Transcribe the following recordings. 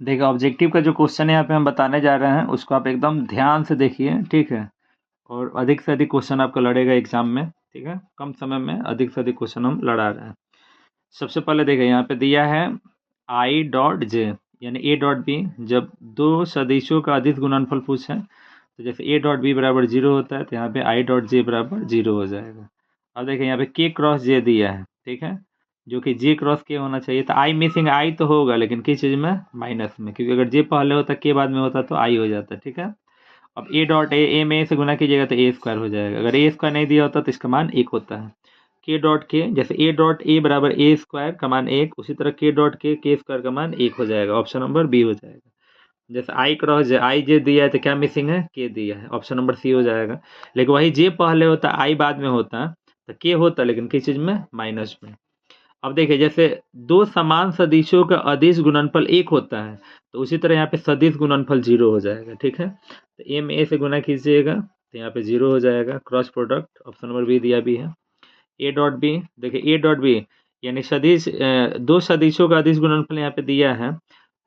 देखिए ऑब्जेक्टिव का जो क्वेश्चन है यहाँ पे हम बताने जा रहे हैं उसको आप एकदम ध्यान से देखिए, ठीक है। और अधिक से अधिक क्वेश्चन आपका लड़ेगा एग्जाम में, ठीक है। कम समय में अधिक से अधिक क्वेश्चन हम लड़ा रहे हैं। सबसे पहले देखिए यहाँ पे दिया है आई डॉट जे यानी ए डॉट बी। जब दो सदिशों का अदिश गुणनफल पूछे तो जैसे ए डॉट बी बराबर 0 होता है तो यहाँ पे आई डॉट जे बराबर 0 हो जाएगा। अब देखिए यहाँ पे के क्रॉस जे दिया है, ठीक है, जो कि जे क्रॉस के होना चाहिए। तो आई मिसिंग आई तो होगा लेकिन किस चीज़ में, माइनस में, क्योंकि अगर जे पहले होता के बाद में होता तो आई हो जाता, ठीक है। अब ए डॉट ए में ए से गुना कीजिएगा तो ए स्क्वायर हो जाएगा। अगर ए स्क्वायर नहीं दिया होता तो इसका मान 1 होता है। के डॉट के जैसे ए डॉट ए बराबर ए स्क्वायर का मान 1, उसी तरह के डॉट के स्क्वायर का मान 1 हो जाएगा। ऑप्शन नंबर बी हो जाएगा। जैसे आई क्रॉस जे, आई जे दिया है तो क्या मिसिंग है, के दिया है, ऑप्शन नंबर सी हो जाएगा। लेकिन वही जे पहले होता आई बाद में होता तो के होता, लेकिन किस चीज़ में, माइनस में। अब देखिए जैसे दो समान सदिशों का अदिश गुणनफल 1 होता है तो उसी तरह यहाँ पे सदिश गुणनफल 0 हो जाएगा, ठीक है। तो ए में ए से गुना कीजिएगा तो यहाँ पे 0 हो जाएगा। Cross product option number B दिया भी है। ए डॉट बी, देखिए ए डॉट बी यानी सदिश दो सदिशों का अदिश गुणनफल यहाँ पे दिया है।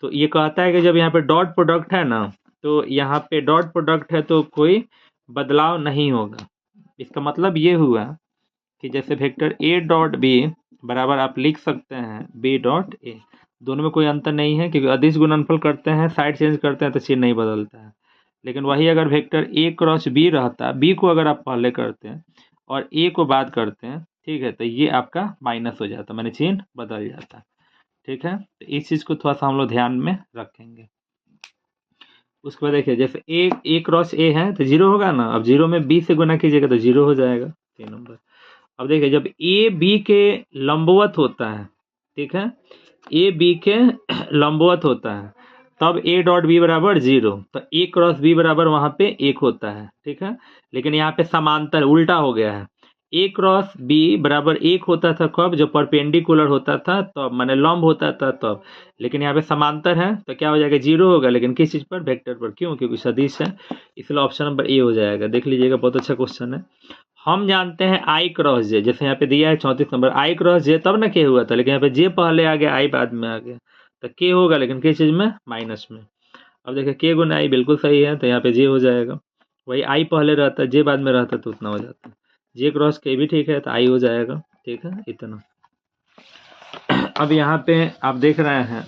तो ये कहता है कि जब यहाँ पे डॉट प्रोडक्ट है ना, तो यहाँ पे डॉट प्रोडक्ट है तो कोई बदलाव नहीं होगा। इसका मतलब ये हुआ कि जैसे वेक्टर ए डॉट बी बराबर आप लिख सकते हैं बी डॉट ए। दोनों में कोई अंतर नहीं है क्योंकि अदिश गुणनफल करते हैं, साइड चेंज करते हैं तो चिन्ह नहीं बदलता है। लेकिन वही अगर वेक्टर ए क्रॉस बी रहता, बी को अगर आप पहले करते हैं और ए को बाद करते हैं, ठीक है, तो ये आपका माइनस हो जाता, मैंने चिन्ह बदल जाता, ठीक है। तो इस चीज़ को थोड़ा सा हम लोग ध्यान में रखेंगे। उसके बाद देखिए जैसे ए क्रॉस ए है तो 0 होगा ना। अब 0 में बी से गुना कीजिएगा तो 0 हो जाएगा, 3 नंबर। अब देखिए जब ए बी के लंबवत होता है, ठीक है, ए बी के लंबवत होता है तब ए डॉट बी बराबर 0, तो ए क्रॉस बी बराबर वहाँ पे 1 होता है, ठीक है। लेकिन यहाँ पे समांतर उल्टा हो गया है। ए क्रॉस बी बराबर 1 होता था कब, जब परपेंडिकुलर होता था तब, माने लंब होता था तब। लेकिन यहाँ पे समांतर है तो क्या हो जाएगा, 0 होगा। लेकिन किस चीज़ पर, वेक्टर पर, क्यों, क्योंकि सदिश है, इसलिए ऑप्शन नंबर ए हो जाएगा। देख लीजिएगा, बहुत अच्छा क्वेश्चन है। हम जानते हैं आई क्रॉस जे, जैसे यहाँ पे दिया है 34 नंबर, आई क्रॉस जे तब ना के हुआ था, लेकिन यहाँ पे जे पहले आ गया आई बाद में आ गया तो के होगा, लेकिन किस चीज़ में, माइनस में। अब देखिए के गुना आई बिल्कुल सही है तो यहाँ पे जे हो जाएगा। वही आई पहले रहता जे बाद में रहता तो उतना हो जाता। जे क्रॉस के भी ठीक है तो आई हो जाएगा, ठीक है, इतना। अब यहाँ पे आप देख रहे हैं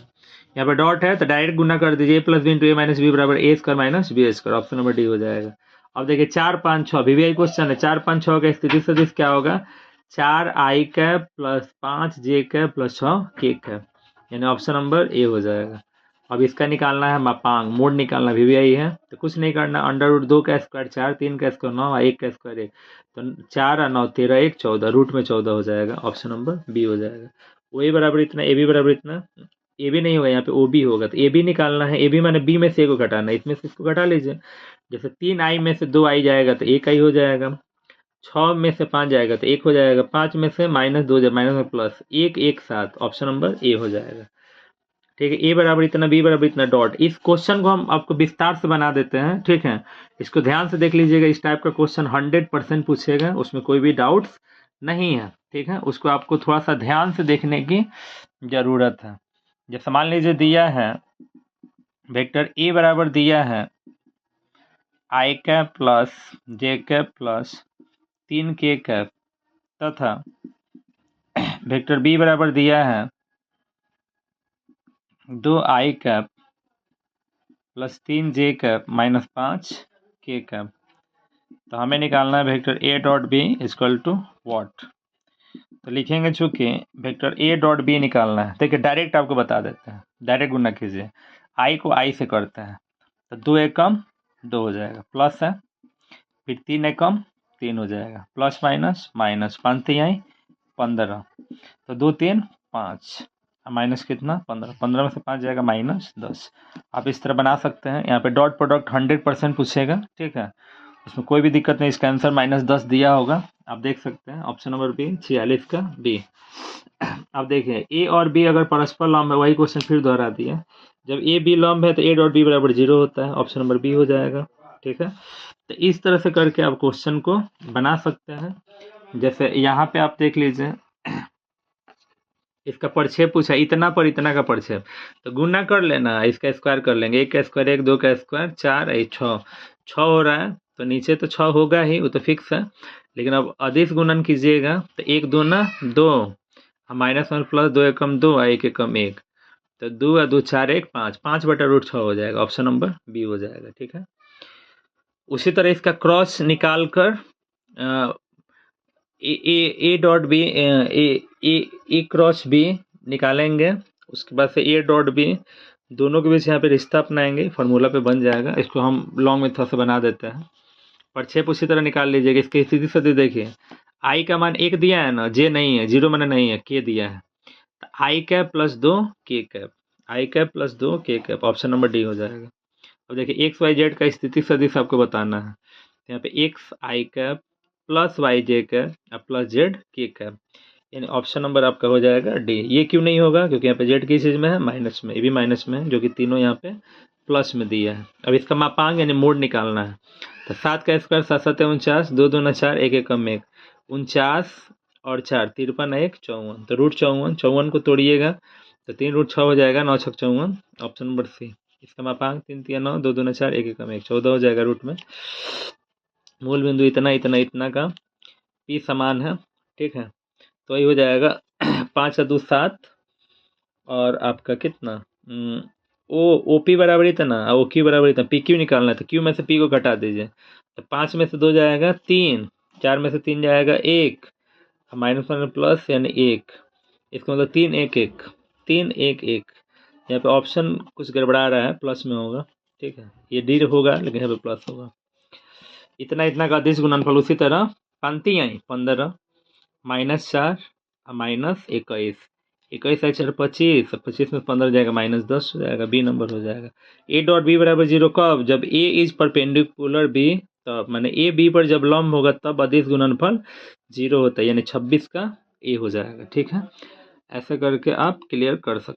यहाँ पे डॉट है तो डायरेक्ट गुना कर दीजिए, plus B into A minus B बराबर A square minus B square, option number D हो जाएगा। अब देखिए 4 5 6 भी वही क्वेश्चन है। 4 5 6 का स्थिति सदिश क्या होगा, 4 आई कैप प्लस 5 जे कैप प्लस 6 के कैप, यानी ऑप्शन नंबर ए हो जाएगा। अब इसका निकालना है मापांक, मोड निकालना भी यही है। तो कुछ नहीं करना, अंडर रूट 2 का स्क्वायर 4, 3 का स्क्वायर 9, 1 का स्क्वायर 1, तो 4 और 9 13 1 14, रूट में 14 हो जाएगा, ऑप्शन नंबर बी हो जाएगा। ओ ए बराबर इतना, ए बी बराबर इतना, ए बी नहीं होगा यहाँ पे ओ बी होगा, तो ए बी निकालना है। ए बी माने बी में से ए को घटाना है, इसमें से इसको घटा लीजिए। जैसे 3 आई में से 2 आई जाएगा तो 1 आई हो जाएगा। 6 में से 5 जाएगा तो 1 हो जाएगा। 5 में से माइनस 2 जाएगा, माइनस में प्लस 1 1 7, ऑप्शन नंबर ए हो जाएगा, ठीक है। ए बराबर इतना, बी बराबर इतना, डॉट। इस क्वेश्चन को हम आपको विस्तार से बना देते हैं, ठीक है। इसको ध्यान से देख लीजिएगा, इस टाइप का क्वेश्चन 100% पूछेगा, उसमें कोई भी डाउट्स नहीं है, ठीक है। उसको आपको थोड़ा सा ध्यान से देखने की जरूरत है। जैसे मान लीजिए दिया है वेक्टर ए बराबर दिया है आई कैप प्लस जे कैप प्लस 3 के कैप, तथा वेक्टर बी बराबर दिया है 2 I cap plus 3 J cap minus 5 K cap. तो हमें निकालना है vector A dot B equal to what. तो लिखेंगे, चूंकि वेक्टर ए डॉट बी निकालना है, देखिए डायरेक्ट आपको बता देते हैं, डायरेक्ट गुना कीजिए। आई को आई से करते हैं तो 2 एकम 2 हो जाएगा, प्लस है, फिर 3 एकम 3 हो जाएगा, प्लस माइनस माइनस, 5 3 आई 15, तो 2 3 5, माइनस कितना 15, 15 में से 5 जाएगा माइनस 10। आप इस तरह बना सकते हैं। यहाँ पे डॉट प्रोडक्ट 100% पूछेगा, ठीक है, उसमें कोई भी दिक्कत नहीं। इसका आंसर -10 दिया होगा, आप देख सकते हैं, ऑप्शन नंबर बी 46 का बी। अब देखिए ए और बी अगर परस्पर लंब है, वही क्वेश्चन फिर दोहरा दिया। जब ए बी लंब है तो ए डॉट बी बराबर 0 होता है, ऑप्शन नंबर बी हो जाएगा, ठीक है। तो इस तरह से करके आप क्वेश्चन को बना सकते हैं। जैसे यहाँ पे आप देख लीजिए इसका परछेद पूछा, इतना पर इतना का परछेद, तो गुना कर लेना, इसका स्क्वायर कर लेंगे, 1 का स्क्वायर 1, 2 का स्क्वायर 4, 6 6 हो रहा है, तो नीचे तो 6 होगा ही, वो तो फिक्स है। लेकिन अब अदिश गुणन कीजिएगा तो 1 दूना 2, -1 प्लस 2 एकम 2, 1 एकम 1, तो 2 और 2 4 1 5, 5/√6 हो जाएगा, ऑप्शन नंबर बी हो जाएगा। ठीक है, उसी तरह इसका क्रॉस निकाल कर A dot B, A cross B निकालेंगे, उसके बाद से ए डॉट बी, दोनों के बीच यहाँ पे रिश्ता अपनाएंगे, फार्मूला पे बन जाएगा। इसको हम लॉन्ग मेथड से बना देते हैं। परछेप उसी तरह निकाल लीजिएगा। इसकी स्थिति से देखिए, आई का मान 1 दिया है ना, जे नहीं है, 0 माने नहीं है, के दिया है, तो आई कैप प्लस 2 के कैप, आई कैप प्लस 2 के कैप, ऑप्शन नंबर डी हो जाएगा। अब देखिए एक्स वाई जेड का स्थिति सदिश आपको बताना है, तो यहाँ पे एक्स आई कैप प्लस वाई जे कैप प्लस जेड के कैप, यानी ऑप्शन नंबर आपका हो जाएगा डी। ये क्यों नहीं होगा, क्योंकि यहाँ पे जेड किस चीज़ में है, माइनस में, ये भी माइनस में है, जो कि तीनों यहाँ पे प्लस में दिया है। अब इसका मापांक यानी मोड निकालना है, तो 7 का स्क्वायर 7 7 49, 2 2 4, 1 1 1, 49 और 4 53 1 54, तो √54, 54 को तोड़िएगा तो 3√6 हो जाएगा, 9 6 54, ऑप्शन नंबर सी। इसका मापांक 3 3 9, 2 2 4, 1 1 1, 14 हो जाएगा रूट में। मूल बिंदु इतना इतना इतना का पी समान है। ठीक है, तो ये हो जाएगा 5 और 2 7, और आपका कितना ओ पी बराबर इतना, ओ क्यू बराबर इतना, पी क्यू निकालना है, तो क्यू में से पी को घटा दीजिए, तो 5 में से 2 जाएगा 3, 4 में से 3 जाएगा 1, -1 प्लस यानी 1, इसका मतलब 3 1 1, 3 1 1, यहाँ पे ऑप्शन कुछ गड़बड़ा रहा है, प्लस में होगा। ठीक है, ये डी होगा लेकिन यहाँ पे प्लस होगा। इतना इतना का अदिश गुणनफल उसी तरह पंक्ति आई 15 -4 -21, 21 4 25, 25 में 15 जाएगा, -10 हो जाएगा, बी नंबर हो जाएगा। ए डॉट बी बराबर 0 कब, जब ए इज परपेंडिकुलर बी, तब माने ए बी पर जब लंब होगा तब अदिश गुणनफल 0 होता है, यानी 26 का ए हो जाएगा। ठीक है, ऐसे करके आप क्लियर कर सकते हैं।